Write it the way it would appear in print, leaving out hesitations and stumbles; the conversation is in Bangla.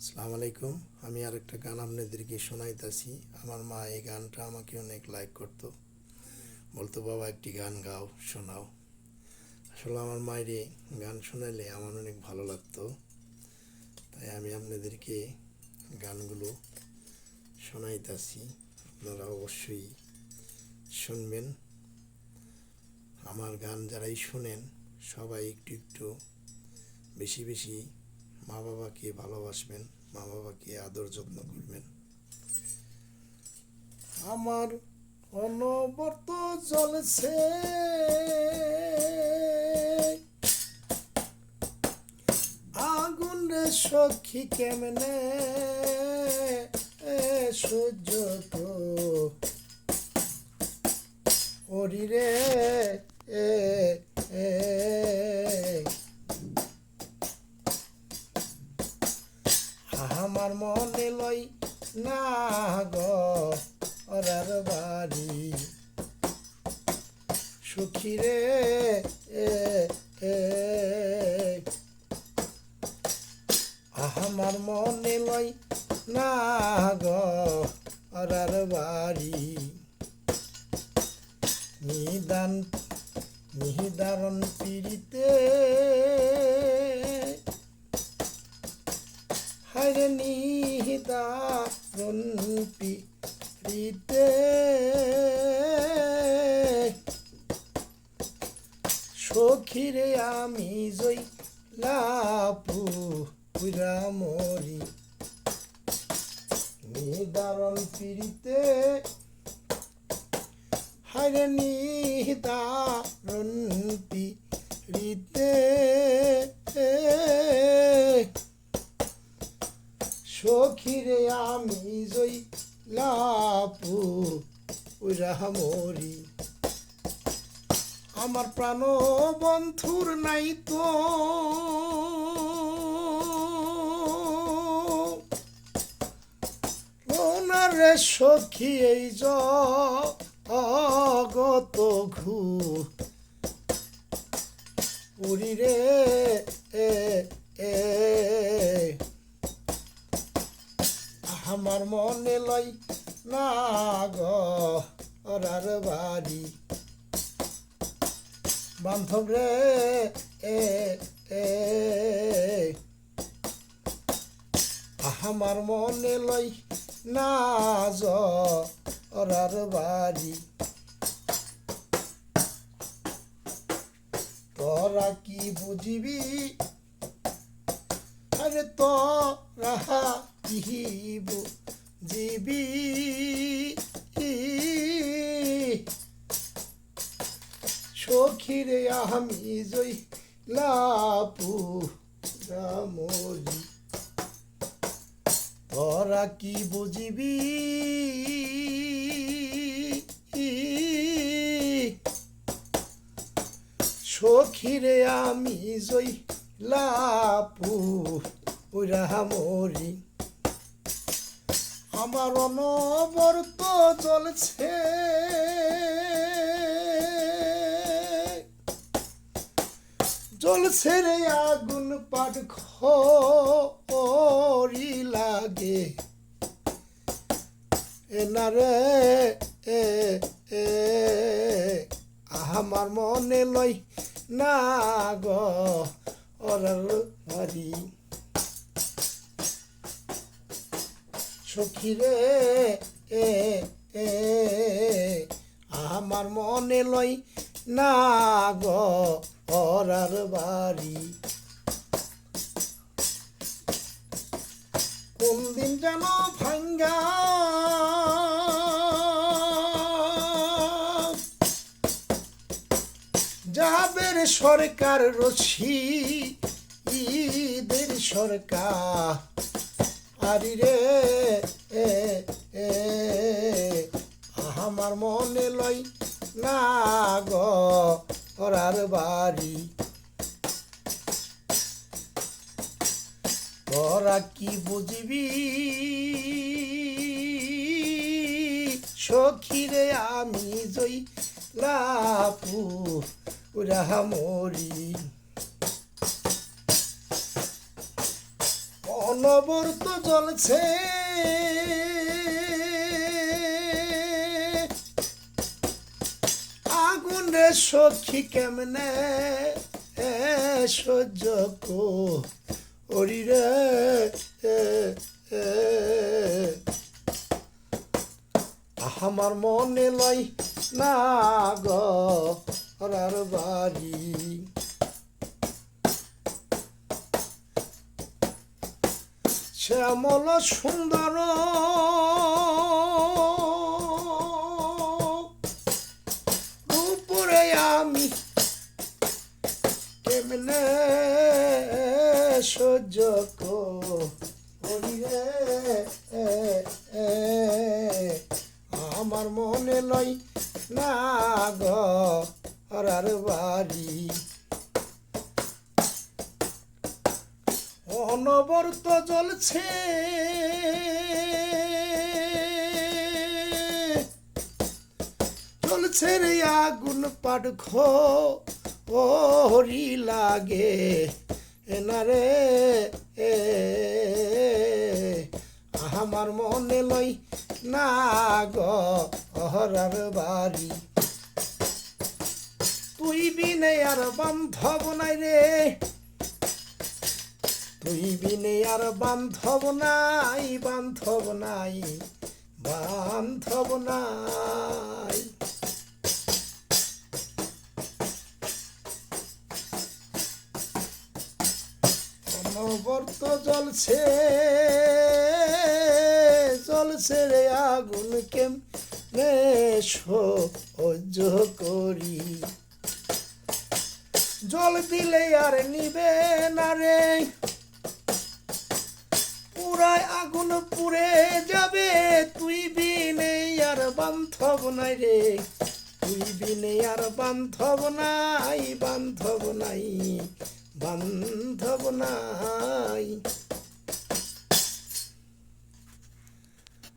আসসালামু আলাইকুম। আমি আরেকটা গান আপনাদেরকে শোনাইতেছি। আমার মা এই গানটা আমাকে অনেক লাইক করতো, বলতো বাবা একটি গান গাও, শোনাও। আসলে আমার মায়ের গান শোনাইলে আমার অনেক ভালো লাগতো, তাই আমি আপনাদেরকে গানগুলো শোনাইতেছি। আপনারা অবশ্যই শুনবেন। আমার গান যারাই শোনেন সবাই একটু একটু বেশি বেশি মা বাবাকে ভালোবাসবেন, মা বাবাকে আদর যত্ন করবেন। আমার অনবরত জ্বলছে আগুন রে সখী, কেমনে সহ্য তো করি রে। এ এ আমার মনে লই না গো ওরার বাড়ি, সুখী রে এ এ আমার মনে লই না গো ওরার বাড়ি। নিদারণ পিড়িতে হায়রে নিদারণ পিড়িতে সখীরে আমি জই লাপু পুরা মরি। নিদারণ পিড়িতে হায়রে নিদারণ পিড়িতে সখীরে আমি জই লাপু পুরা মরি। আমার প্রাণ বন্ধুর নাই তো ওনারে সখী এই জগত ঘুরি রে এ এ আমার মনে লই না গো ওরার বাড়ি। বান্ধব রে এ এ আমার মনে লই না ওরার বাড়ি। তোরা কি বুঝিবি, আরে তোরা কি বুঝিবি, সখীরে আমি জই লাপু মরি। তোরা কি বুঝিবি, সখীরে আমি জই লাপু মরি। আমার অনবরত জ্বলছে জ্বলছে রে আগুন, পাট খড়ি লাগে এনারে এ এ আমার মনে লই না গো ওরার বাড়ি। সখী রে এ এ আমার মনে লই না গো ওরার বাড়ি। কোন দিন যেন ভাঙ্গা যাবে রে সরকার, রশি ঈদের সরকার আরি রে এ এ আমার মনে লই না গো ওরার বাড়ি। তোরা কি বুঝবি, সখীরে আমি জই লাপু মরি। অনবরত জ্বলছে আগুন রে সখী কেমনে সহ্য করি রে আমার মনে লয় না ঘর বাড়ি শ্যামল সুন্দর উপরে আমি কেমনে সহ্য করি রে আমার মনে লয় না ঘর বাড়ি অনবরত জ্বলছে জ্বলছে রে আগুন পাট ঘরি লাগে না রে আমার মনে লয় না ঘর বাড়ি তুই বিনে আর বান্ধব নাই রে তুই বিনে আর বান্ধব নাই বান্ধব নাই বান্ধব নাই অনবরত জ্বলছে জ্বলছে রে আগুন কেমনে সহ্য করি জল দিলে আর নিবে না রে পুরায় আগুন পুড়ে যাবে তুই বিনে আর বান্ধব নাই রে তুই বিনে আর বান্ধব নাই বান্ধব নাই বান্ধব নাই